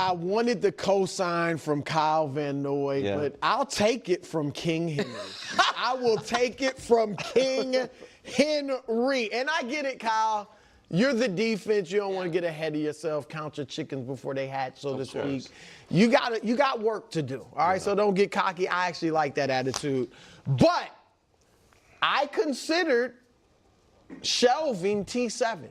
I wanted the cosign from Kyle Van Noy, but I'll take it from King Henry. I will take it from King Henry. And I get it, Kyle. You're the defense. You don't want to get ahead of yourself, count your chickens before they hatch, so to speak. You got work to do. All right, so don't get cocky. I actually like that attitude. But I considered shelving T7.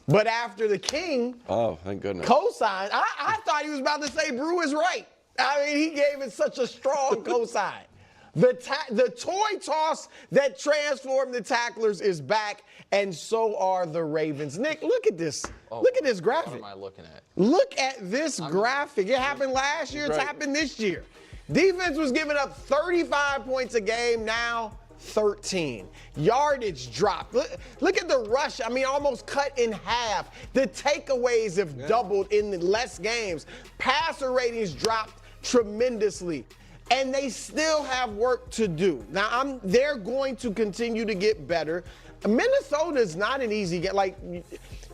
But after the King thank goodness. co-signed, I thought he was about to say Brew is right. I mean, he gave it such a strong cosign. The toy toss that transformed the tacklers is back, and so are the Ravens. Nick, look at this. Look at this graphic. What am I looking at? Look at this graphic. It happened last year. It's happened this year. Defense was giving up 35 points a game. Now 13. Yardage dropped. Look at the rush. I mean, almost cut in half. The takeaways have doubled in less games. Passer ratings dropped tremendously. And they still have work to do. Now, they're going to continue to get better. Minnesota is not an easy game. Like,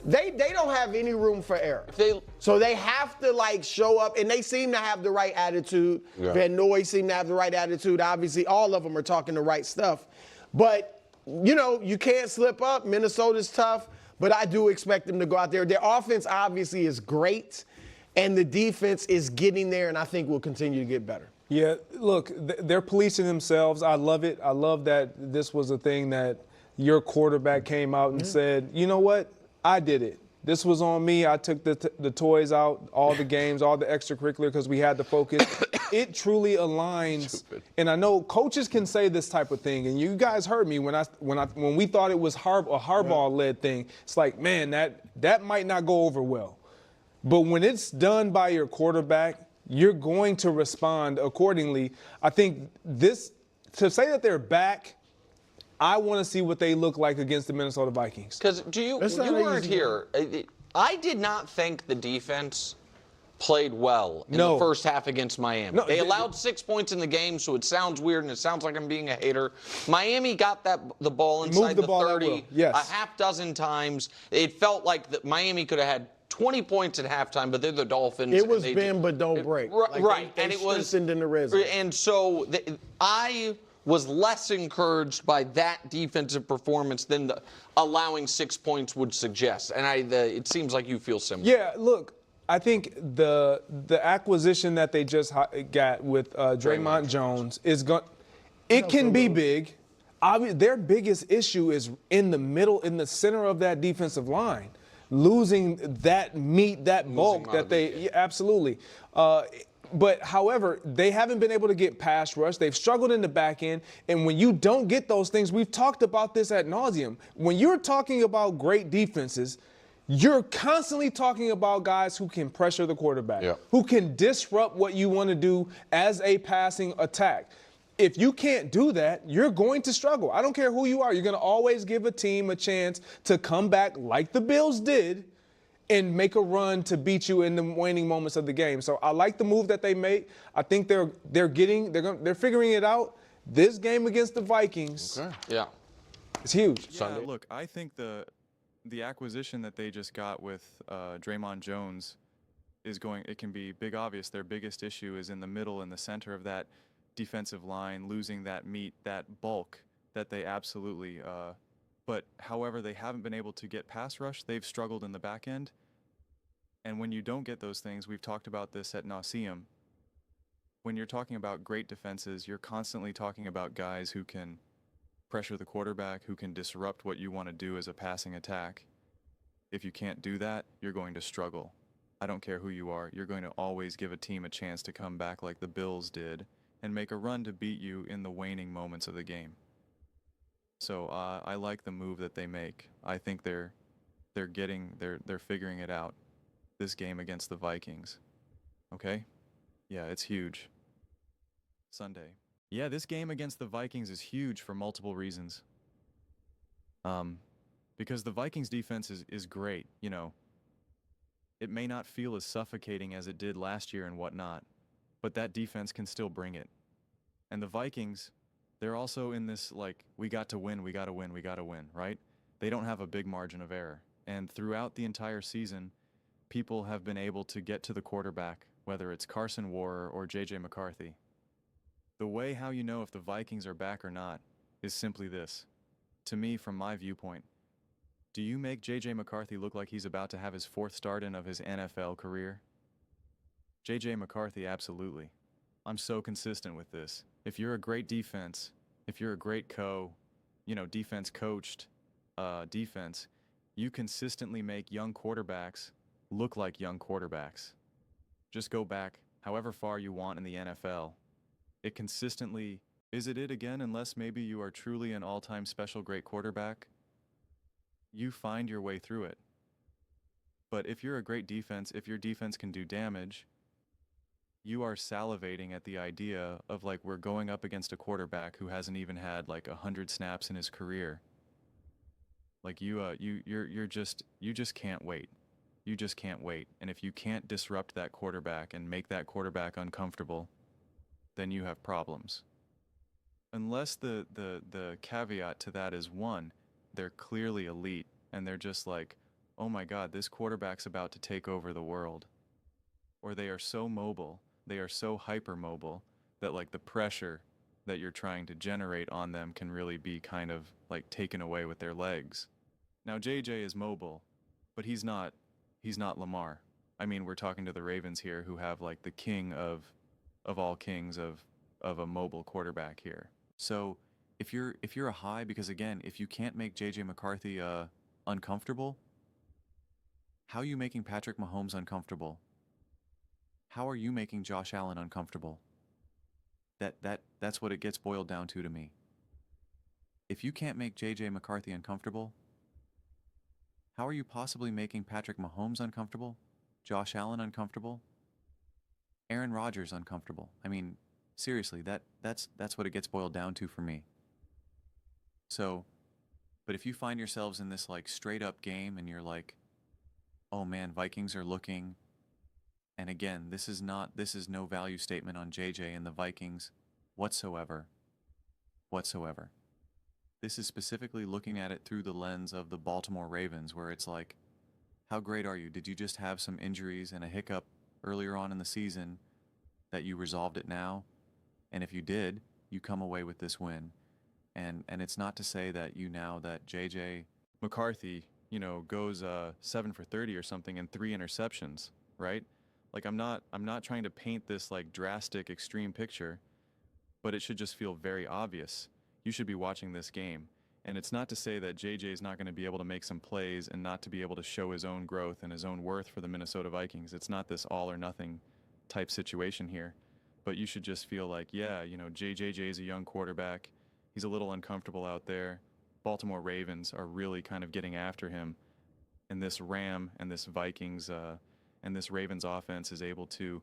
they don't have any room for error. So they have to, like, show up, and they seem to have the right attitude. Van Noy seem to have the right attitude. Obviously, all of them are talking the right stuff. But, you know, you can't slip up. Minnesota's tough, but I do expect them to go out there. Their offense, obviously, is great, and the defense is getting there, and I think will continue to get better. Yeah, look, they're policing themselves. I love it. I love that this was a thing that your quarterback came out and said, you know what? I did it. This was on me. I took the toys out, all the games, all the extracurricular because we had to focus. It truly aligns. And I know coaches can say this type of thing. And you guys heard me when we thought it was a Harbaugh-led thing. It's like, man, that might not go over well. But when it's done by your quarterback, you're going to respond accordingly. I think to say that they're back, I want to see what they look like against the Minnesota Vikings. Because you weren't here. I did not think the defense played well in the first half against Miami. They allowed 6 points in the game, so it sounds weird and it sounds like I'm being a hater. Miami got the ball inside the 30 a half dozen times. It felt like Miami could have had 20 points at halftime, but they're the Dolphins. It was bend but don't break. Right. And it was in the red zone. And so I was less encouraged by that defensive performance than allowing 6 points would suggest. And it seems like you feel similar. Yeah, look, I think the acquisition that they just got with Draymond Jones it can be big. Their biggest issue is in the middle, in the center of that defensive line. Losing that meat, that bulk that they absolutely. But however, they haven't been able to get pass rush. They've struggled in the back end. And when you don't get those things, we've talked about this ad nauseum. When you're talking about great defenses, you're constantly talking about guys who can pressure the quarterback, who can disrupt what you want to do as a passing attack. If you can't do that, you're going to struggle. I don't care who you are. You're going to always give a team a chance to come back like the Bills did and make a run to beat you in the waning moments of the game. So I like the move that they made. I think they're figuring it out. This game against the Vikings, it's huge. Yeah, look, I think the acquisition that they just got with Draymond Jones it can be big obvious. Their biggest issue is in the middle and the center of that defensive line, losing that meat, that bulk that they absolutely but however, they haven't been able to get pass rush. They've struggled in the back end. And when you don't get those things, we've talked about this at nauseum. When you're talking about great defenses, you're constantly talking about guys who can pressure the quarterback, who can disrupt what you want to do as a passing attack. If you can't do that, you're going to struggle. I don't care who you are. You're going to always give a team a chance to come back like the Bills did and make a run to beat you in the waning moments of the game. So I like the move that they make. I think they're figuring it out this game against the Vikings. Okay? Yeah, it's huge. Sunday. Yeah, this game against the Vikings is huge for multiple reasons. Because the Vikings defense is great, you know. It may not feel as suffocating as it did last year and whatnot, but that defense can still bring it. And the Vikings, they're also in this, like, we got to win, right? They don't have a big margin of error. And throughout the entire season, people have been able to get to the quarterback, whether it's Carson Warrer or J.J. McCarthy. The way how you know if the Vikings are back or not is simply this. To me, from my viewpoint, do you make J.J. McCarthy look like he's about to have his 4th start-in of his NFL career? J.J. McCarthy, absolutely. I'm so consistent with this. If you're a great defense, if you're a great defense coached defense, you consistently make young quarterbacks look like young quarterbacks. Just go back however far you want in the NFL. It consistently, is it again, unless maybe you are truly an all-time special great quarterback? You find your way through it. But if you're a great defense, if your defense can do damage, you are salivating at the idea of like we're going up against a quarterback who hasn't even had like 100 snaps in his career. Like you just can't wait. You just can't wait. And if you can't disrupt that quarterback and make that quarterback uncomfortable, then you have problems. Unless the caveat to that is one, they're clearly elite and they're just like, oh my God, this quarterback's about to take over the world. Or they are so mobile, they are so hypermobile that like the pressure that you're trying to generate on them can really be kind of like taken away with their legs. Now JJ is mobile, but he's not Lamar. I mean, we're talking to the Ravens here who have like the king of all kings of a mobile quarterback here. So if you're a high, because again, if you can't make JJ McCarthy uncomfortable, how are you making Patrick Mahomes uncomfortable? How are you making Josh Allen uncomfortable? That's what it gets boiled down to me. If you can't make JJ McCarthy uncomfortable, how are you possibly making Patrick Mahomes uncomfortable? Josh Allen uncomfortable? Aaron Rodgers uncomfortable? I mean, seriously, that's what it gets boiled down to for me. So, but if you find yourselves in this like straight up game and you're like, oh man, Vikings are looking, and again, this is no value statement on JJ and the Vikings whatsoever. This is specifically looking at it through the lens of the Baltimore Ravens, where it's like, how great are you? Did you just have some injuries and a hiccup earlier on in the season that you resolved it now? And if you did, you come away with this win. And it's not to say that that JJ McCarthy, goes 7 for 30 or something and 3 interceptions, right? Like I'm not trying to paint this like drastic extreme picture, but it should just feel very obvious. You should be watching this game. And it's not to say that JJ is not going to be able to make some plays and not to be able to show his own growth and his own worth for the Minnesota Vikings. It's not this all or nothing type situation here. But you should just feel like, yeah, JJ is a young quarterback. He's a little uncomfortable out there. Baltimore Ravens are really kind of getting after him. And this Ram and this Vikings and this Ravens offense is able to,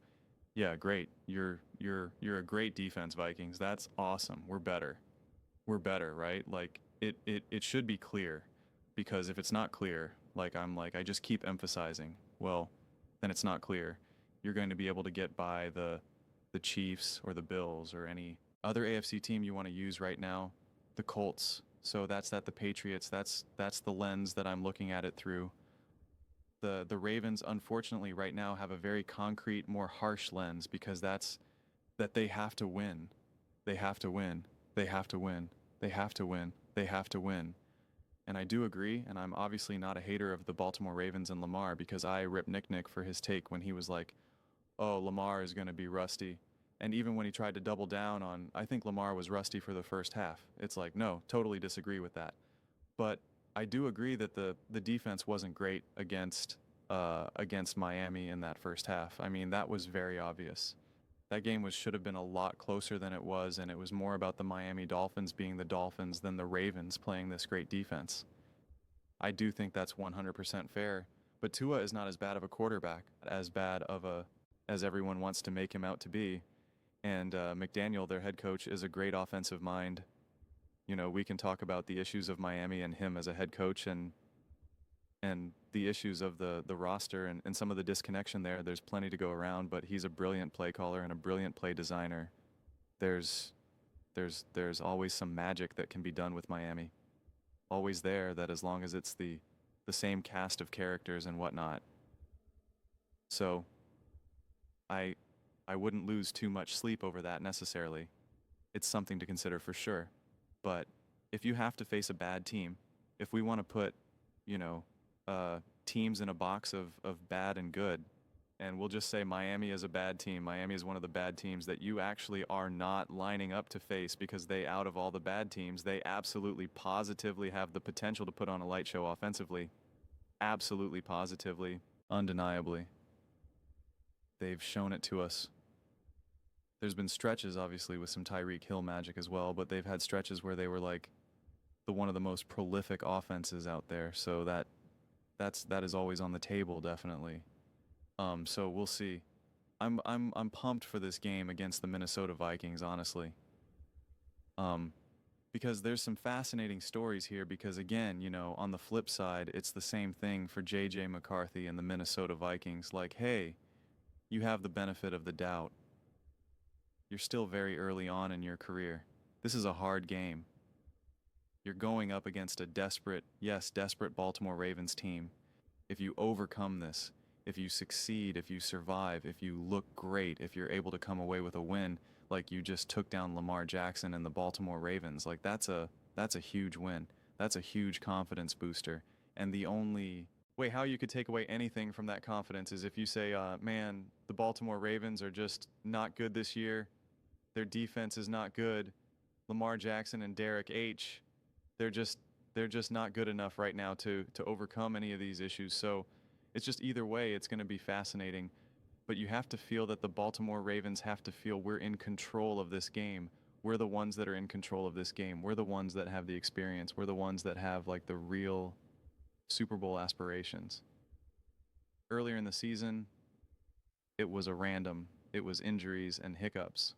yeah, great. You're a great defense, Vikings. That's awesome. We're better, right? Like it should be clear, because if it's not clear, I just keep emphasizing, well, then it's not clear. You're going to be able to get by the Chiefs or the Bills or any other AFC team you want to use right now, the Colts. So that's the Patriots. That's the lens that I'm looking at it through. The Ravens, unfortunately, right now have a very concrete, more harsh lens, because that they have to win. They have to win. They have to win. They have to win. They have to win. And I do agree, and I'm obviously not a hater of the Baltimore Ravens and Lamar, because I rip Nick for his take when he was like, oh, Lamar is going to be rusty. And even when he tried to double down on, I think Lamar was rusty for the first half. It's like, no, totally disagree with that. But I do agree that the defense wasn't great against Miami in that first half. I mean, that was very obvious. That game should have been a lot closer than it was, and it was more about the Miami Dolphins being the Dolphins than the Ravens playing this great defense. I do think that's 100% fair, but Tua is not as bad of a quarterback, as everyone wants to make him out to be. And McDaniel, their head coach, is a great offensive mind. We can talk about the issues of Miami and him as a head coach and the issues of the roster and some of the disconnection there. There's plenty to go around, but he's a brilliant play caller and a brilliant play designer. There's always some magic that can be done with Miami. Always there, that as long as it's the same cast of characters and whatnot. So I wouldn't lose too much sleep over that necessarily. It's something to consider for sure. But if you have to face a bad team, if we want to put, teams in a box of bad and good, and we'll just say Miami is a bad team. Miami is one of the bad teams that you actually are not lining up to face because they, out of all the bad teams, they absolutely positively have the potential to put on a light show offensively. Absolutely, positively, undeniably. They've shown it to us. There's been stretches, obviously, with some Tyreek Hill magic as well, but they've had stretches where they were like one of the most prolific offenses out there. So that is always on the table, definitely. So we'll see. I'm pumped for this game against the Minnesota Vikings, honestly. Because there's some fascinating stories here because, again, on the flip side, it's the same thing for J.J. McCarthy and the Minnesota Vikings. Like, hey, you have the benefit of the doubt. You're still very early on in your career. This is a hard game. You're going up against a desperate Baltimore Ravens team. If you overcome this, if you succeed, if you survive, if you look great, if you're able to come away with a win, like you just took down Lamar Jackson and the Baltimore Ravens, like that's a huge win. That's a huge confidence booster. And the only way how you could take away anything from that confidence is if you say, man, the Baltimore Ravens are just not good this year. Their defense is not good. Lamar Jackson and Derek H, they're just not good enough right now to overcome any of these issues. So it's just either way, it's going to be fascinating. But you have to feel that the Baltimore Ravens have to feel we're in control of this game. We're the ones that are in control of this game. We're the ones that have the experience. We're the ones that have like the real Super Bowl aspirations. Earlier in the season, it was it was injuries and hiccups.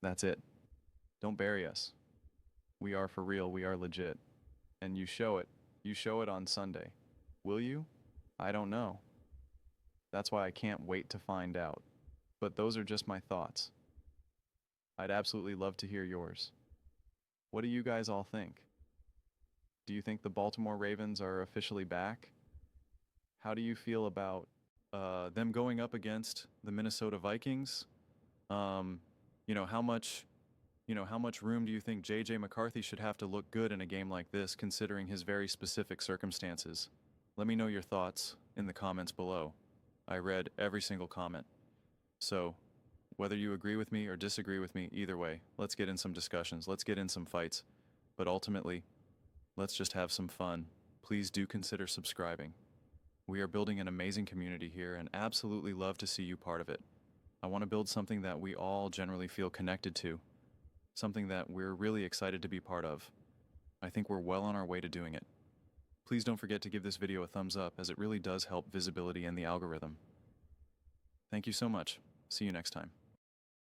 That's it. Don't bury us. We are for real. We are legit. And you show it. You show it on Sunday. Will you? I don't know. That's why I can't wait to find out. But those are just my thoughts. I'd absolutely love to hear yours. What do you guys all think? Do you think the Baltimore Ravens are officially back? How do you feel about them going up against the Minnesota Vikings? How much room do you think J.J. McCarthy should have to look good in a game like this, considering his very specific circumstances? Let me know your thoughts in the comments below. I read every single comment. So, whether you agree with me or disagree with me, either way, let's get in some discussions, let's get in some fights. But ultimately, let's just have some fun. Please do consider subscribing. We are building an amazing community here and absolutely love to see you part of it. I want to build something that we all generally feel connected to, something that we're really excited to be part of. I think we're well on our way to doing it. Please don't forget to give this video a thumbs up as it really does help visibility in the algorithm. Thank you so much. See you next time.